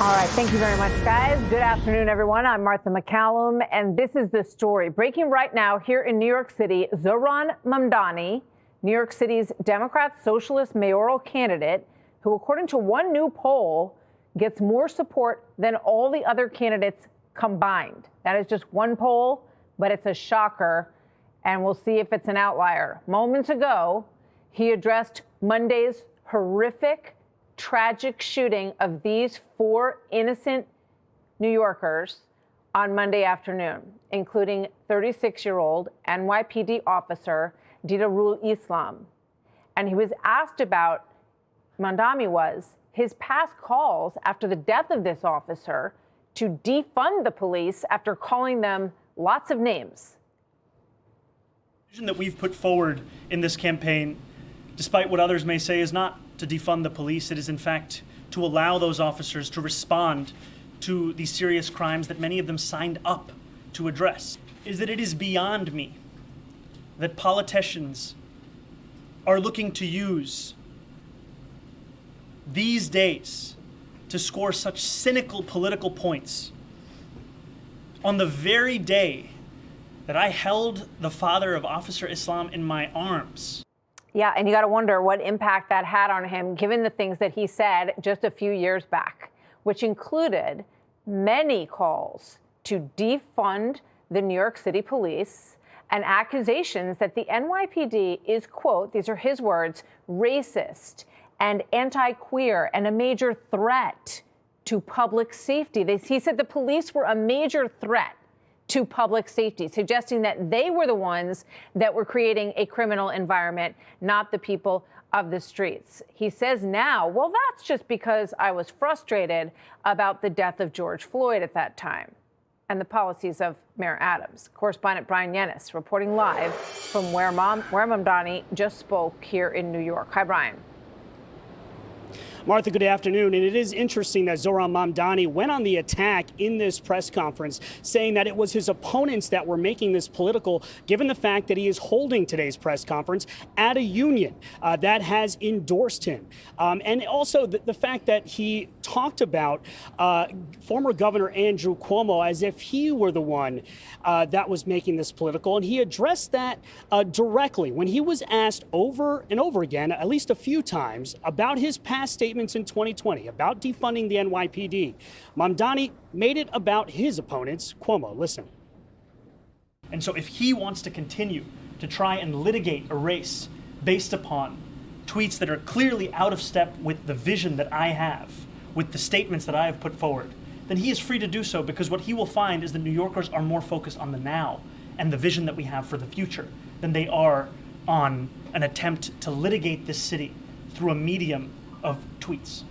All right, thank you very much, guys. Good afternoon, everyone. I'm Martha McCallum, and this is The Story. Breaking right now here in New York City, Zohran Mamdani, New York City's Democrat socialist mayoral candidate, who, according to one new poll, gets more support than all the other candidates combined. That is just one poll, but it's a shocker, and we'll see if it's an outlier. Moments ago, he addressed Monday's horrific, tragic shooting of these 4 innocent New Yorkers on Monday afternoon, including 36-year-old NYPD officer Didarul Islam. And he was asked about, Mamdani was, his past calls after the death of this officer to defund the police after calling them lots of names. The vision that we've put forward in this campaign, despite what others may say, is not to defund the police. It is, in fact, to allow those officers to respond to these serious crimes that many of them signed up to address. Is that it is beyond me that politicians are looking to use these days to score such cynical political points on the very day that I held the father of Officer Islam in my arms. Yeah, and you got to wonder what impact that had on him, given the things that he said just a few years back, which included many calls to defund the New York City police and accusations that the NYPD is, quote, these are his words, racist and anti-queer and a major threat to public safety. He said the police were a major threat to public safety, suggesting that they were the ones that were creating a criminal environment, not the people of the streets. He says now, well, that's just because I was frustrated about the death of George Floyd at that time and the policies of Mayor Adams. Correspondent Bryan Llenas reporting live from where Mamdani just spoke here in New York. Hi, Bryan. Martha, good afternoon. And it is interesting that Zohran Mamdani went on the attack in this press conference, saying that it was his opponents that were making this political, given the fact that he is holding today's press conference at a union that has endorsed him. And also the fact that he talked about former Governor Andrew Cuomo as if he were the one that was making this political. And he addressed that directly when he was asked over and over again, at least a few times, about his past statements in 2020 about defunding the NYPD. Mamdani made it about his opponents. Cuomo, listen. And so if he wants to continue to try and litigate a race based upon tweets that are clearly out of step with the vision that I have, with the statements that I have put forward, then he is free to do so, because what he will find is that New Yorkers are more focused on the now and the vision that we have for the future than they are on an attempt to litigate this city through a medium of tweets.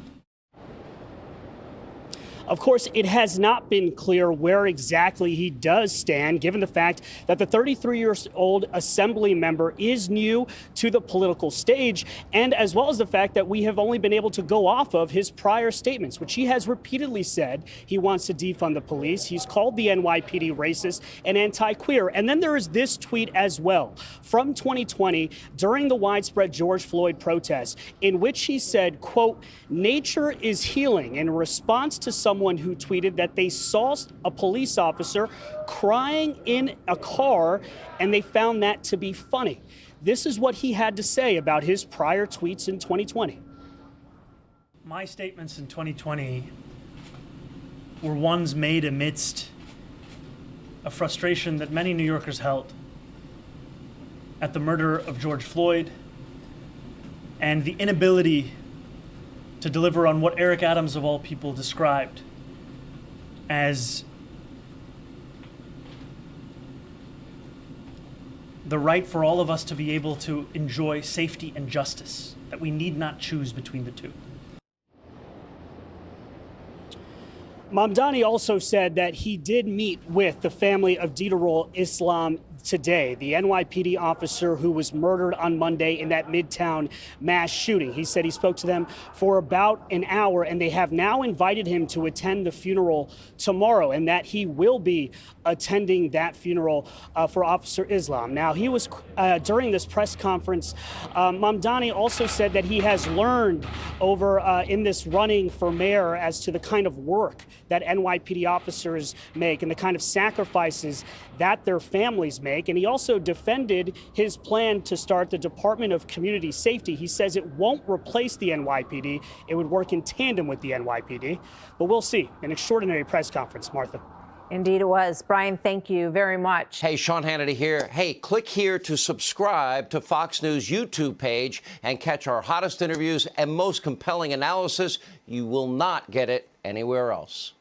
Of course, it has not been clear where exactly he does stand, given the fact that the 33-year-old assembly member is new to the political stage, and as well as the fact that we have only been able to go off of his prior statements, which he has repeatedly said he wants to defund the police. He's called the NYPD racist and anti-queer. And then there is this tweet as well from 2020 during the widespread George Floyd protests, in which he said, quote, "Nature is healing," in response to someone who tweeted that they saw a police officer crying in a car and they found that to be funny. This is what he had to say about his prior tweets in 2020. My statements in 2020 were ones made amidst a frustration that many New Yorkers held at the murder of George Floyd and the inability to deliver on what Eric Adams, of all people, described as the right for all of us to be able to enjoy safety and justice, that we need not choose between the two. Mamdani also said that he did meet with the family of Didarul Islam today, the NYPD officer who was murdered on Monday in that Midtown mass shooting. He said he spoke to them for about an hour, and they have now invited him to attend the funeral tomorrow, and that he will be attending that funeral for Officer Islam. Now, he was during this press conference, Mamdani also said that he has learned over in this running for mayor as to the kind of work that NYPD officers make and the kind of sacrifices that their families make. And he also defended his plan to start the Department of Community Safety. He says it won't replace the NYPD. It would work in tandem with the NYPD. But we'll see. An extraordinary press conference, Martha. Indeed it was. Brian, thank you very much. Hey, Sean Hannity here. Hey, click here to subscribe to Fox News YouTube page and catch our hottest interviews and most compelling analysis. You will not get it anywhere else.